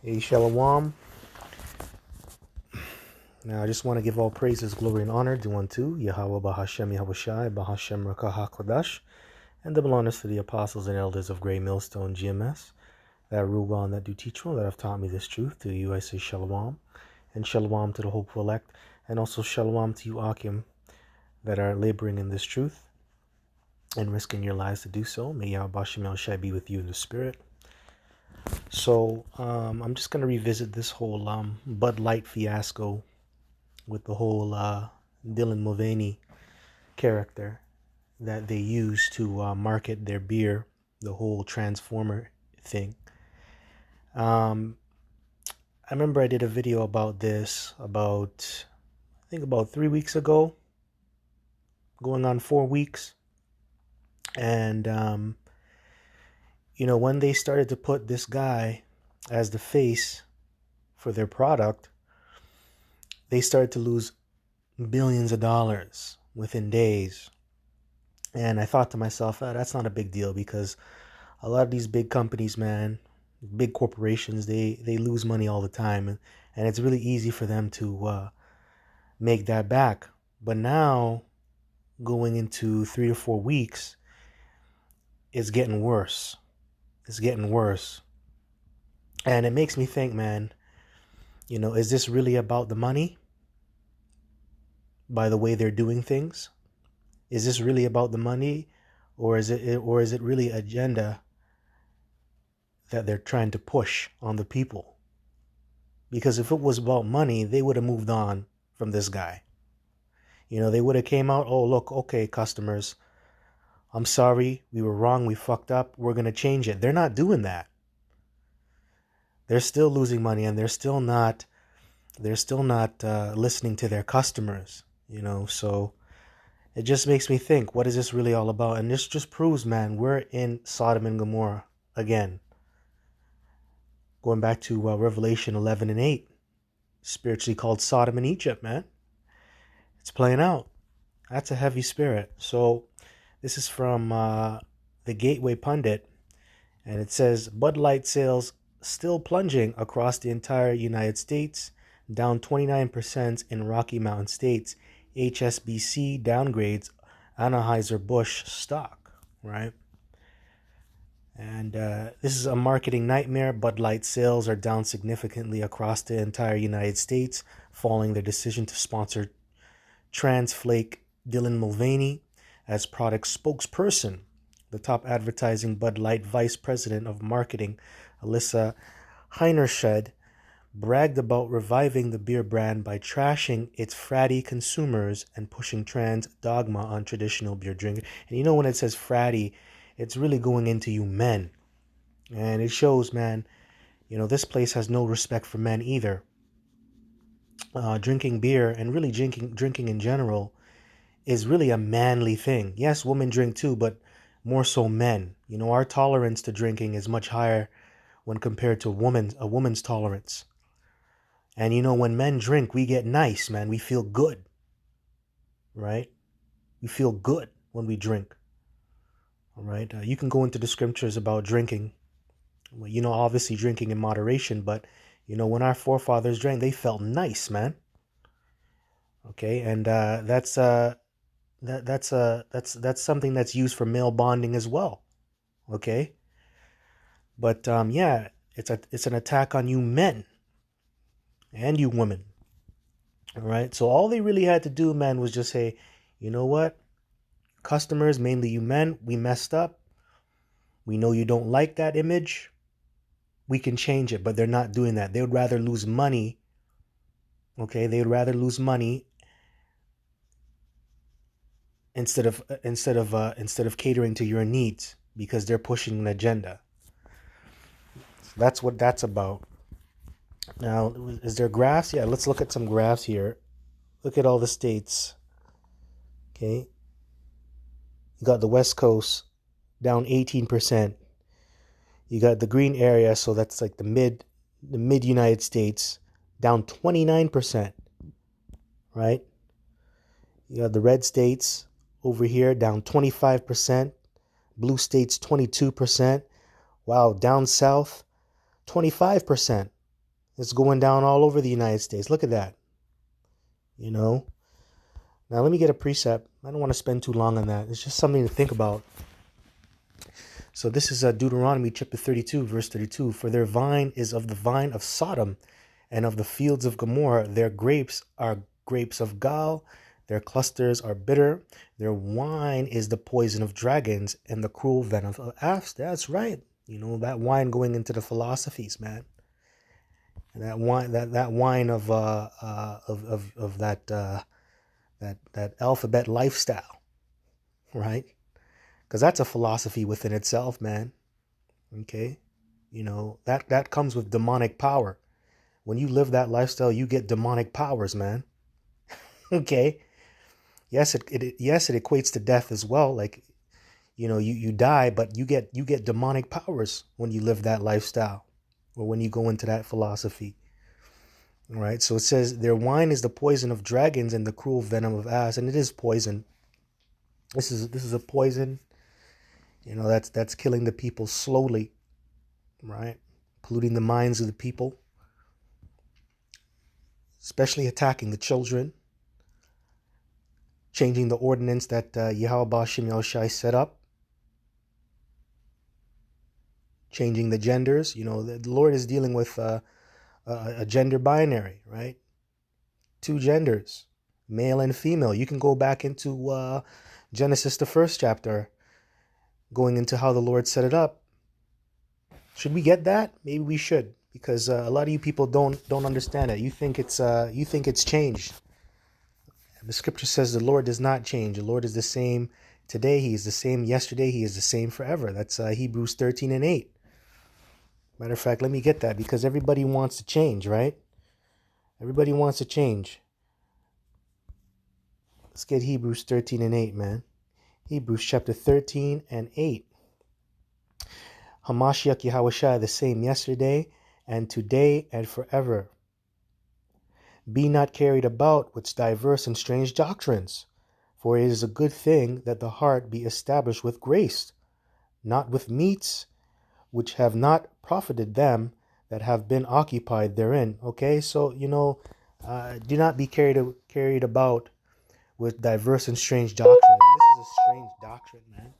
Hey, Shalom. Now, I just want to give all praises, glory, and honor due unto Yahweh Bahashem Yahushai Bahashem Rakah HaKodash, and double honors to the apostles and elders of Grey Millstone GMS that rule well and that do teach well, that have taught me this truth. To you I say Shalom, and Shalom to the hopeful elect, and also Shalom to you Akim that are laboring in this truth and risking your lives to do so. May Yahweh Bahashem Yahushai be with you in the spirit. So, I'm just going to revisit this whole Bud Light fiasco with the whole Dylan Mulvaney character that they use to market their beer, the whole transformer thing. I remember I did a video about this about 3 weeks ago, going on 4 weeks. And, when they started to put this guy as the face for their product, they started to lose billions of dollars within days. And I thought to myself, that's not a big deal, because a lot of these big companies, man, big corporations, they lose money all the time. And it's really easy for them to make that back. But now, going into 3 to 4 weeks, it's getting worse. It's getting worse. And it makes me think, man, is this really about the money? By the way they're doing things? Is this really about the money, or is it really agenda that they're trying to push on the people? Because if it was about money, they would have moved on from this guy. They would have came out, oh, look, okay, customers, I'm sorry, we were wrong, we fucked up, we're going to change it. They're not doing that. They're still losing money, and they're still not listening to their customers, so it just makes me think, what is this really all about? And this just proves, man, we're in Sodom and Gomorrah again. Going back to Revelation 11 and 8, spiritually called Sodom and Egypt, man. It's playing out. That's a heavy spirit. So this is from the Gateway Pundit, and it says, Bud Light sales still plunging across the entire United States, down 29% in Rocky Mountain states. HSBC downgrades Anheuser-Busch stock, right? And this is a marketing nightmare. Bud Light sales are down significantly across the entire United States following their decision to sponsor trans flake Dylan Mulvaney as product spokesperson. The top advertising Bud Light vice president of marketing, Alyssa Heinershed, bragged about reviving the beer brand by trashing its fratty consumers and pushing trans dogma on traditional beer drinkers. And when it says fratty, it's really going into you men. And it shows, man, this place has no respect for men either. Drinking beer, and really drinking in general, is really a manly thing. Yes, women drink too, but more so men. Our tolerance to drinking is much higher when compared to a woman's tolerance. And when men drink, we get nice, man. We feel good, right? We feel good when we drink, all right? You can go into the scriptures about drinking. Well, obviously drinking in moderation, but, when our forefathers drank, they felt nice, man. Okay, and that's something that's used for male bonding as well. Okay, but yeah, it's an attack on you men and you women. All right, so all they really had to do, man, was just say, you know what, customers, mainly you men, we messed up. We know you don't like that image. We can change it, but they're not doing that. They would rather lose money. Okay, they would rather lose money instead of catering to your needs, because they're pushing an agenda. So that's what that's about. Now, is there graphs? Yeah, let's look at some graphs here. Look at all the states. Okay. You got the West Coast down 18%. You got the green area, so that's like the mid United States, down 29%. Right? You got the red states over here down 25%. Blue states 22%. Wow, down south 25%. It's going down all over the United States. Look at that. You know. Now let me get a precept. I don't want to spend too long on that. It's just something to think about. So this is Deuteronomy chapter 32, verse 32. For their vine is of the vine of Sodom, and of the fields of Gomorrah. Their grapes are grapes of gall. Their clusters are bitter. Their wine is the poison of dragons and the cruel venom of asps. That's right. You know, that wine going into the philosophies, man. And that wine, that wine of that alphabet lifestyle, right? Because that's a philosophy within itself, man. Okay, you know that comes with demonic power. When you live that lifestyle, you get demonic powers, man. Okay, yes, it equates to death as well. Like, you know, you die, but you get demonic powers when you live that lifestyle, or when you go into that philosophy. All right, so it says their wine is the poison of dragons and the cruel venom of asps, and it is poison. This is a poison. You know, that's killing the people slowly, right? Polluting the minds of the people, especially attacking the children, changing the ordinance that Yahweh Bashim Yahushai set up, changing the genders. You know, the Lord is dealing with a gender binary, right? Two genders, male and female. You can go back into Genesis, the first chapter, going into how the Lord set it up. Should we get that? Maybe we should, because a lot of you people don't understand it. You think it's changed. The scripture says the Lord does not change. The Lord is the same today. He is the same yesterday. He is the same forever. That's Hebrews 13:8. Matter of fact, let me get that, because everybody wants to change, right? Everybody wants to change. Let's get Hebrews 13:8, man. Hebrews chapter 13:8. Hamashiach Yahushua the same yesterday and today and forever. Be not carried about with diverse and strange doctrines, for it is a good thing that the heart be established with grace, not with meats, which have not profited them that have been occupied therein. Okay, so, you know, do not be carried about with diverse and strange doctrine. And this is a strange doctrine, man.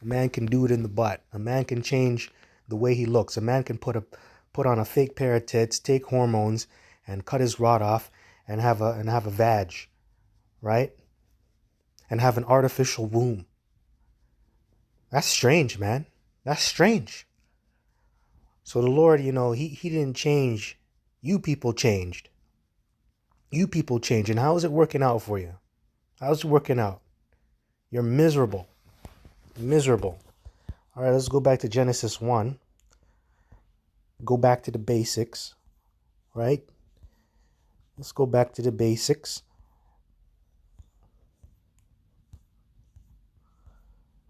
A man can do it in the butt. A man can change the way he looks. A man can put on a fake pair of tits, take hormones, and cut his rod off, and have a vag, right? And have an artificial womb. That's strange, man. That's strange. So the Lord, you know, he didn't change. You people changed. You people changed. And how is it working out for you? How's it working out? You're miserable. Miserable. All right, let's go back to Genesis 1. Go back to the basics, right? Let's go back to the basics.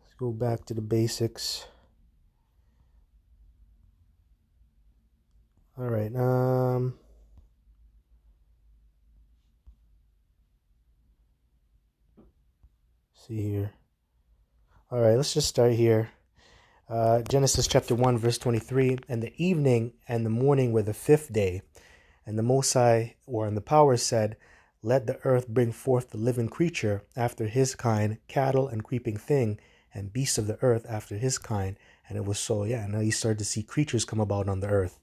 Let's go back to the basics. All right. See here. All right, let's just start here. Genesis chapter 1, verse 23. And the evening and the morning were the fifth day. And the Most High, or and the power said, let the earth bring forth the living creature after his kind, cattle and creeping thing, and beasts of the earth after his kind. And it was so. Yeah, now you start to see creatures come about on the earth.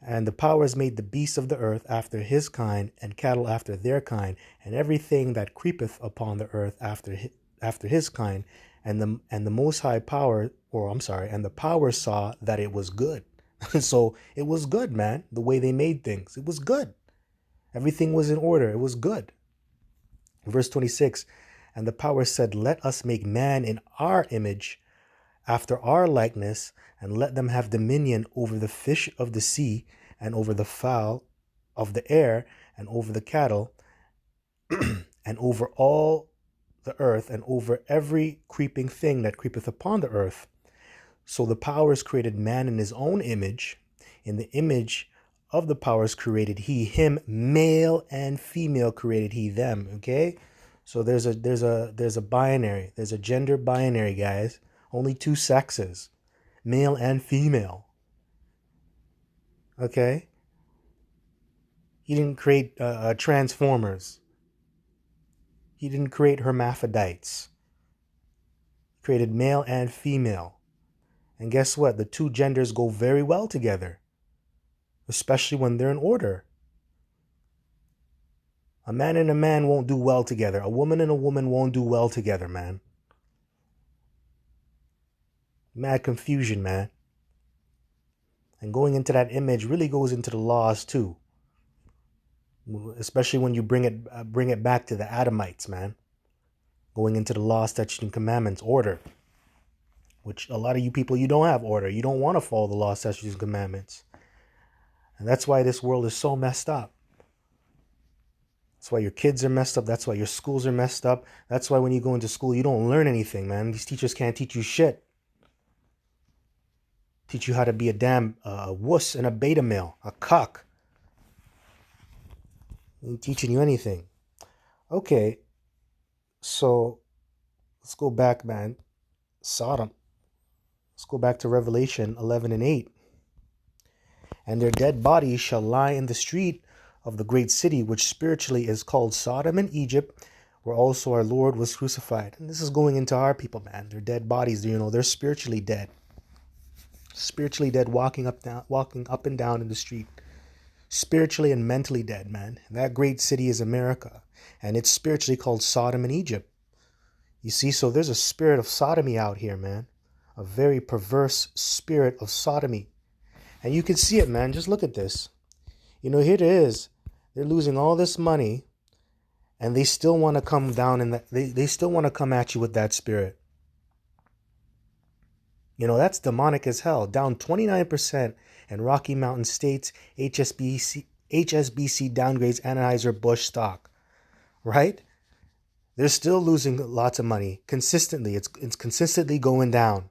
And the powers made the beasts of the earth after his kind, and cattle after their kind, and everything that creepeth upon the earth after his kind. And the Most High power, and the power saw that it was good. So it was good, man. The way they made things, it was good. Everything was in order. It was good. Verse 26, and the power said, let us make man in our image, after our likeness, and let them have dominion over the fish of the sea, and over the fowl of the air, and over the cattle, and over all the earth, and over every creeping thing that creepeth upon the earth. So the powers created man in his own image. In the image of the powers created he him, male and female created he them. Okay, so there's a binary. There's a gender binary, guys. Only two sexes, male and female. Okay? He didn't create transformers. He didn't create hermaphrodites. He created male and female. And guess what? The two genders go very well together, especially when they're in order. A man and a man won't do well together. A woman and a woman won't do well together, man. Mad confusion, man. And going into that image really goes into the laws too, especially when you bring it back to the Adamites, man. Going into the law, statutes, and commandments, order. Which a lot of you people, you don't have order. You don't want to follow the law, statutes, and commandments. And that's why this world is so messed up. That's why your kids are messed up. That's why your schools are messed up. That's why when you go into school, you don't learn anything, man. These teachers can't teach you shit. Teach you how to be a damn wuss and a beta male, a cuck. They ain't teaching you anything. Okay, so let's go back, man. Sodom. Let's go back to Revelation 11 and 8. And their dead bodies shall lie in the street of the great city, which spiritually is called Sodom and Egypt, where also our Lord was crucified. And this is going into our people, man. Their dead bodies, they're spiritually dead. Spiritually dead, walking up and down in the street. Spiritually and mentally dead, man. And that great city is America. And it's spiritually called Sodom and Egypt. You see, so there's a spirit of sodomy out here, man. A very perverse spirit of sodomy. And you can see it, man. Just look at this. Here it is. They're losing all this money, and they still want to come down in that. They still want to come at you with that spirit. That's demonic as hell. Down 29% in Rocky Mountain States. HSBC downgrades Anheuser-Busch stock. Right? They're still losing lots of money consistently. It's consistently going down.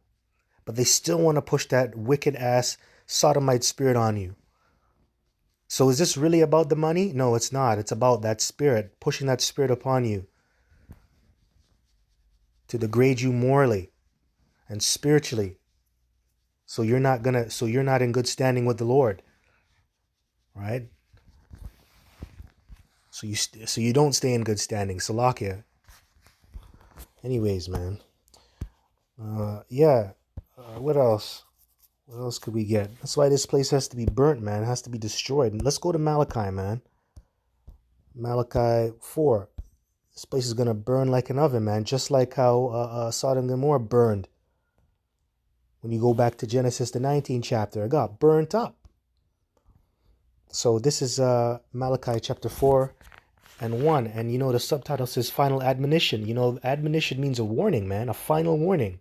But they still want to push that wicked ass sodomite spirit on you. So is this really about the money? No, it's not. It's about that spirit, pushing that spirit upon you to degrade you morally and spiritually. So you're not in good standing with the Lord. Right? So you don't stay in good standing. Salakia. Anyways, man. What else? What else could we get? That's why this place has to be burnt, man. It has to be destroyed. Let's go to Malachi, man. Malachi 4. This place is going to burn like an oven, man. Just like how Sodom and Gomorrah burned. When you go back to Genesis, the 19th chapter, it got burnt up. So this is Malachi chapter 4 and 1. And the subtitle says final admonition. Admonition means a warning, man. A final warning.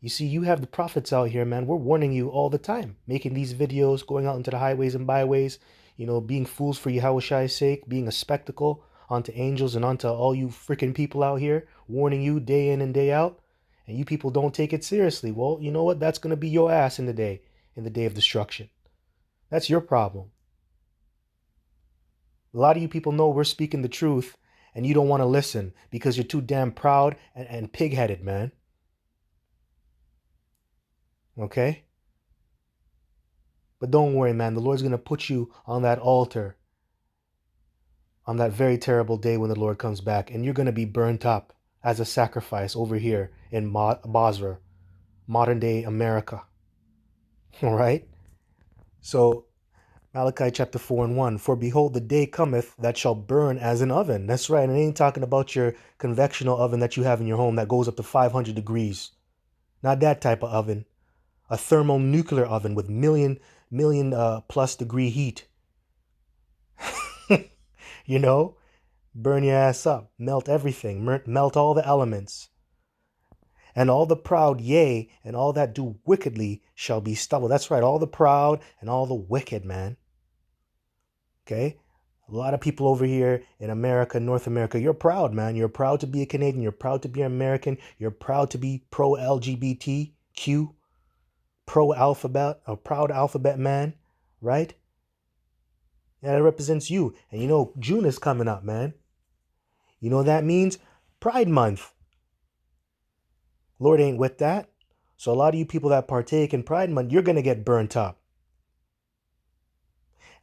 You see, you have the prophets out here, man. We're warning you all the time. Making these videos, going out into the highways and byways, being fools for Yahweh's sake, being a spectacle onto angels and onto all you freaking people out here, warning you day in and day out. And you people don't take it seriously. Well, you know what? That's going to be your ass in the day of destruction. That's your problem. A lot of you people know we're speaking the truth, and you don't want to listen because you're too damn proud and pig-headed, man. Okay? But don't worry, man. The Lord's going to put you on that altar on that very terrible day when the Lord comes back. And you're going to be burnt up as a sacrifice over here in Basra, modern day America. All right? So, Malachi chapter 4 and 1. For behold, the day cometh that shall burn as an oven. That's right. And I ain't talking about your convectional oven that you have in your home that goes up to 500 degrees. Not that type of oven. A thermonuclear oven with million plus degree heat. Burn your ass up, melt everything, melt all the elements. And all the proud, yea, and all that do wickedly shall be stubble. That's right, all the proud and all the wicked, man. Okay? A lot of people over here in America, North America, you're proud, man. You're proud to be a Canadian. You're proud to be an American. You're proud to be pro-LGBTQ. Pro-alphabet, a proud alphabet man, right? Yeah, that represents you. And June is coming up, man. You know what that means? Pride Month. Lord ain't with that. So a lot of you people that partake in Pride Month, you're going to get burnt up.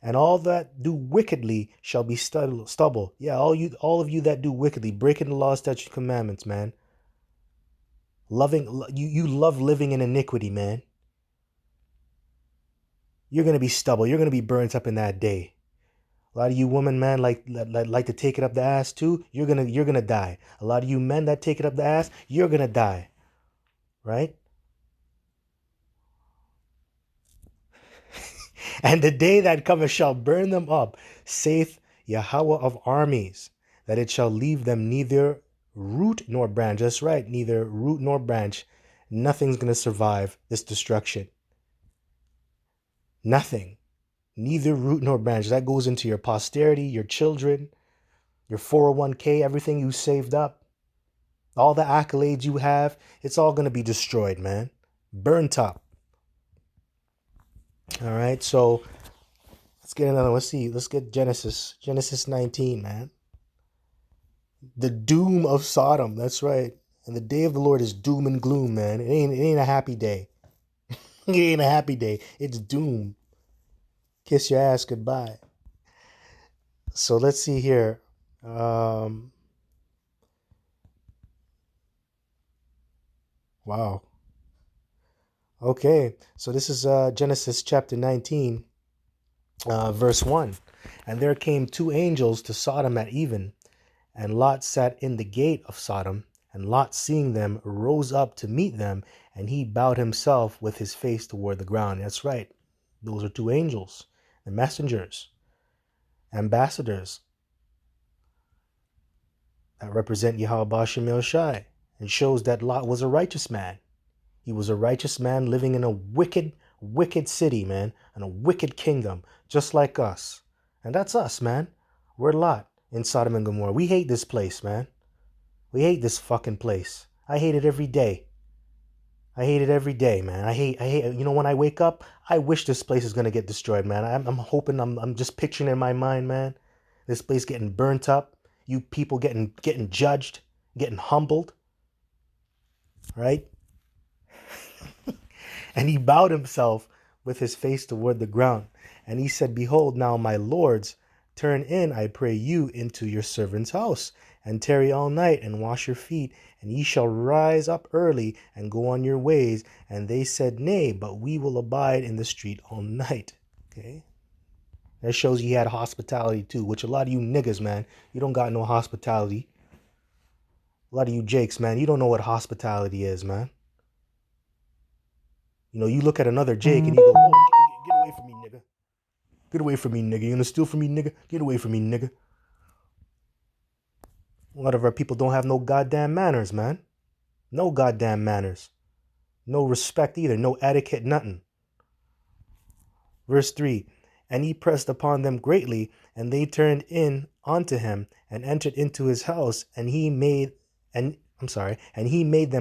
And all that do wickedly shall be stubble. Yeah, all of you that do wickedly, breaking the law, statutes, commandments, man. You love living in iniquity, man. You're gonna be stubble. You're gonna be burnt up in that day. A lot of you women, man, like to take it up the ass too. You're gonna die. A lot of you men that take it up the ass, you're gonna die, right? And the day that cometh shall burn them up, saith Yahweh of armies, that it shall leave them neither root nor branch. That's right, neither root nor branch. Nothing's gonna survive this destruction. Nothing. Neither root nor branch. That goes into your posterity, your children, your 401k, everything you saved up, all the accolades you have. It's all gonna be destroyed, man. Burnt up. All right, so let's get another. Let's see. Let's get Genesis. Genesis 19, man. The doom of Sodom. That's right. And the day of the Lord is doom and gloom, man. It ain't a happy day. It ain't a happy day. It's doom. Kiss your ass goodbye. So let's see here. Wow. Okay. So this is Genesis chapter 19, verse 1. And there came two angels to Sodom at even, and Lot sat in the gate of Sodom. And Lot, seeing them, rose up to meet them, and he bowed himself with his face toward the ground. That's right. Those are two angels, the messengers, ambassadors that represent Yahweh Shemel Shai, and shows that Lot was a righteous man. He was a righteous man living in a wicked, wicked city, man, and a wicked kingdom, just like us. And that's us, man. We're Lot in Sodom and Gomorrah. We hate this place, man. We hate this fucking place. I hate it every day. I hate it every day, man. I hate, you know, when I wake up, I wish this place is going to get destroyed, man. I'm hoping, I'm just picturing in my mind, man, this place getting burnt up, you people getting judged, getting humbled, right? And he bowed himself with his face toward the ground. And he said, behold, now my lords, turn in, I pray you, into your servant's house, and tarry all night, and wash your feet, and ye shall rise up early, and go on your ways. And they said, nay, but we will abide in the street all night. Okay? That shows he had hospitality too, which a lot of you niggas, man, you don't got no hospitality. A lot of you jakes, man, you don't know what hospitality is, man. You know, you look at another Jake and you go, oh, get away from me, nigga. Get away from me, nigga. You gonna steal from me, nigga? Get away from me, nigga. A lot of our people don't have no goddamn manners, man. No goddamn manners. No respect either. No etiquette, nothing. Verse 3. And he pressed upon them greatly, and they turned in unto him, and entered into his house, and he made them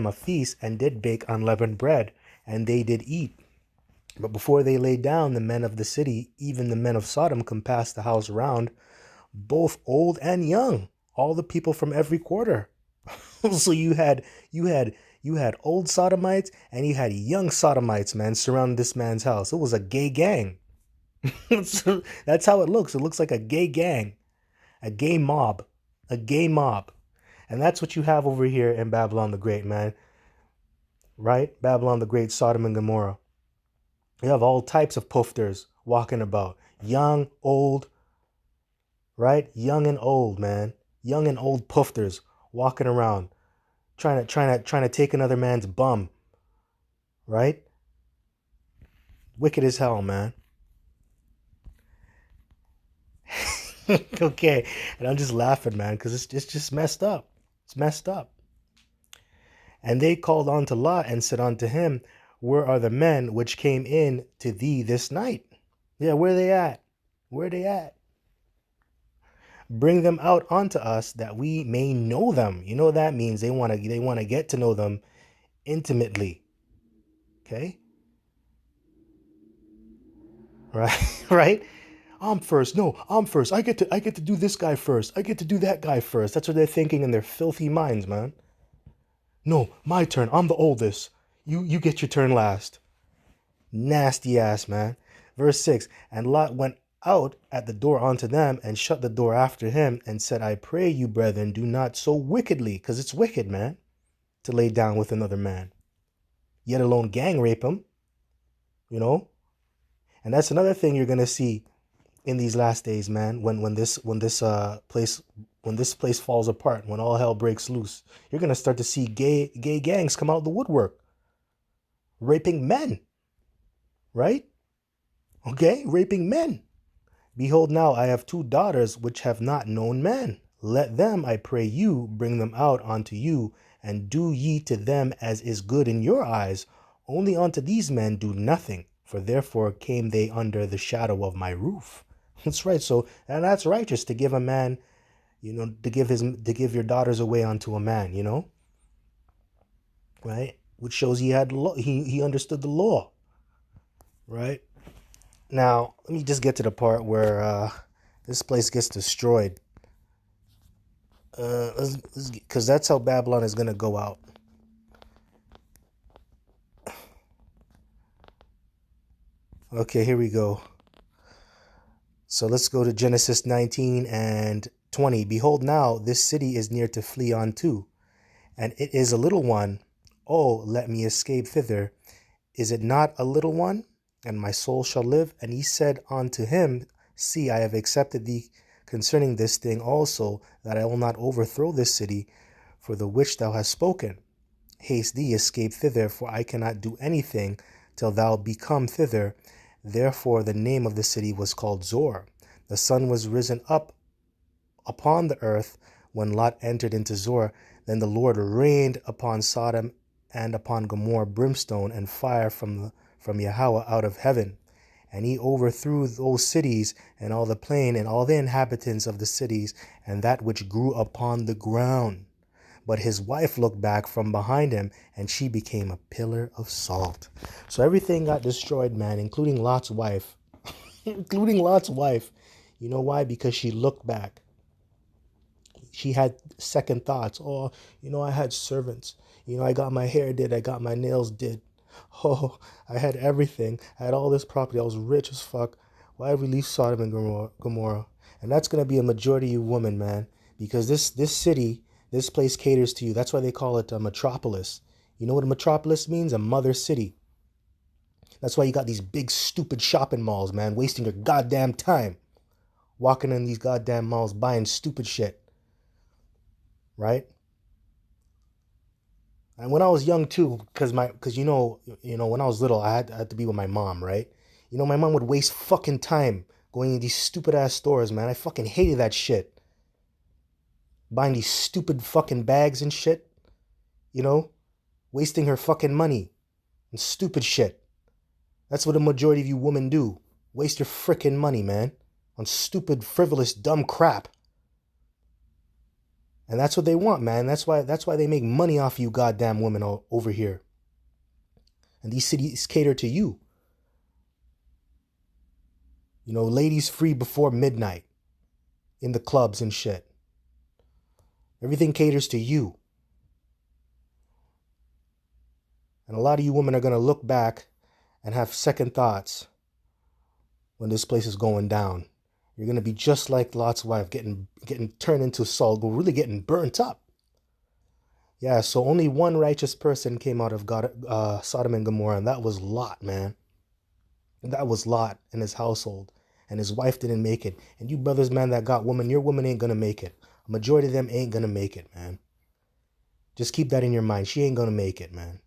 a feast, and did bake unleavened bread, and they did eat. But before they lay down, the men of the city, even the men of Sodom, compassed the house round, both old and young, all the people from every quarter. So you had old Sodomites and you had young Sodomites, man, surrounding this man's house. It was a gay gang. That's how it looks. It looks like a gay gang, a gay mob, a gay mob. And that's what you have over here in Babylon the Great, man. Right? Babylon the Great, Sodom and Gomorrah. You have all types of poofters walking about. Young, old, right? Young and old, man. Young and old poofters walking around, trying to take another man's bum. Right? Wicked as hell, man. Okay. And I'm just laughing, man, because it's just messed up. It's messed up. And they called unto Lot and said unto him, where are the men which came in to thee this night? Yeah, where they at? Where they at? Bring them out unto us that we may know them. You know what that means? They want to get to know them intimately. Okay? Right? Right? I'm first. No, I'm first. I get to do this guy first. I get to do that guy first. That's what they're thinking in their filthy minds, man. No, my turn. I'm the oldest. You get your turn last. Nasty ass, man. Verse 6. And Lot went out at the door unto them, and shut the door after him, and said, I pray you, brethren, do not so wickedly, because it's wicked, man, to lay down with another man, yet alone gang rape him, you know? And that's another thing you're gonna see in these last days, man, when this place falls apart, when all hell breaks loose, you're gonna start to see gay gangs come out of the woodwork, raping men, right? Okay, raping men. Behold, now I have 2 daughters which have not known man. Let them, I pray you, bring them out unto you, and do ye to them as is good in your eyes. Only unto these men do nothing, for therefore came they under the shadow of my roof. That's right. So, and that's righteous to give a man, to give your daughters away unto a man, right? Which shows he had he understood the law, right? Now, let me just get to the part where this place gets destroyed. Because that's how Babylon is going to go out. Okay, here we go. So let's go to Genesis 19 and 20. Behold, now this city is near to flee unto, and it is a little one. Oh, let me escape thither. Is it not a little one? And my soul shall live. And he said unto him, See, I have accepted thee concerning this thing also, that I will not overthrow this city for the which thou hast spoken. Haste thee, escape thither, for I cannot do anything till thou be come thither. Therefore the name of the city was called Zor. The sun was risen up upon the earth when Lot entered into Zor. Then the Lord rained upon Sodom and upon Gomorrah brimstone and fire from Yahweh out of heaven. And he overthrew those cities and all the plain and all the inhabitants of the cities and that which grew upon the ground. But his wife looked back from behind him, and she became a pillar of salt. So everything got destroyed, man, including Lot's wife. Including Lot's wife. You know why? Because she looked back. She had second thoughts. Oh, I had servants. I got my hair did. I got my nails did. Oh, I had everything. I had all this property. I was rich as fuck. Why did we leave Sodom and Gomorrah? And that's going to be a majority of you women, man. Because this city, this place caters to you. That's why they call it a metropolis. You know what a metropolis means? A mother city. That's why you got these big, stupid shopping malls, man, wasting your goddamn time walking in these goddamn malls buying stupid shit. Right? And when I was young too, because when I was little, I had to be with my mom, right? My mom would waste fucking time going in these stupid ass stores, man. I fucking hated that shit. Buying these stupid fucking bags and shit, wasting her fucking money and stupid shit. That's what a majority of you women do. Waste your frickin' money, man, on stupid, frivolous, dumb crap. And that's what they want, man. That's why they make money off you goddamn women over here. And these cities cater to you. Ladies free before midnight in the clubs and shit. Everything caters to you. And a lot of you women are going to look back and have second thoughts when this place is going down. You're going to be just like Lot's wife, getting turned into salt, really getting burnt up. Yeah, so only one righteous person came out of Sodom and Gomorrah, and that was Lot, man. That was Lot and his household, and his wife didn't make it. And you brothers, man, that got woman, your woman ain't going to make it. A majority of them ain't going to make it, man. Just keep that in your mind. She ain't going to make it, man.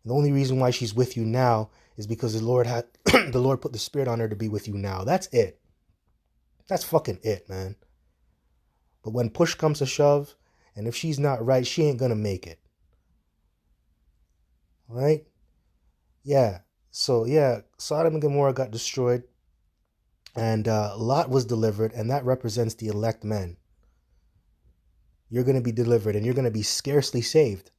And the only reason why she's with you now is because the Lord the Lord put the Spirit on her to be with you now. That's it. That's fucking it, man. But when push comes to shove, and if she's not right, she ain't gonna make it. All right? Yeah. So, yeah, Sodom and Gomorrah got destroyed, and Lot was delivered, and that represents the elect men. You're gonna be delivered, and you're gonna be scarcely saved.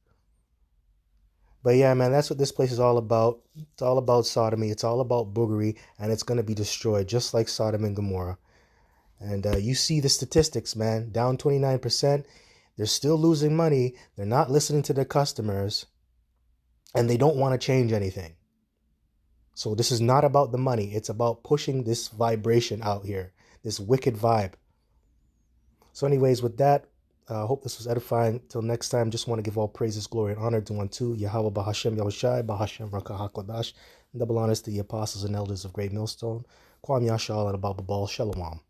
But yeah, man, that's what this place is all about. It's all about sodomy. It's all about boogery, and it's gonna be destroyed, just like Sodom and Gomorrah. And you see the statistics, man, down 29%. They're still losing money. They're not listening to their customers. And they don't want to change anything. So this is not about the money. It's about pushing this vibration out here, this wicked vibe. So anyways, with that, I hope this was edifying. Till next time, just want to give all praises, glory, and honor to unto Yahweh Bahashem Yahushai, Bahashem Rakah HaKodash, and double honors to the apostles and elders of Great Millstone, Kwam Yashal, and Abba Bal Shalom.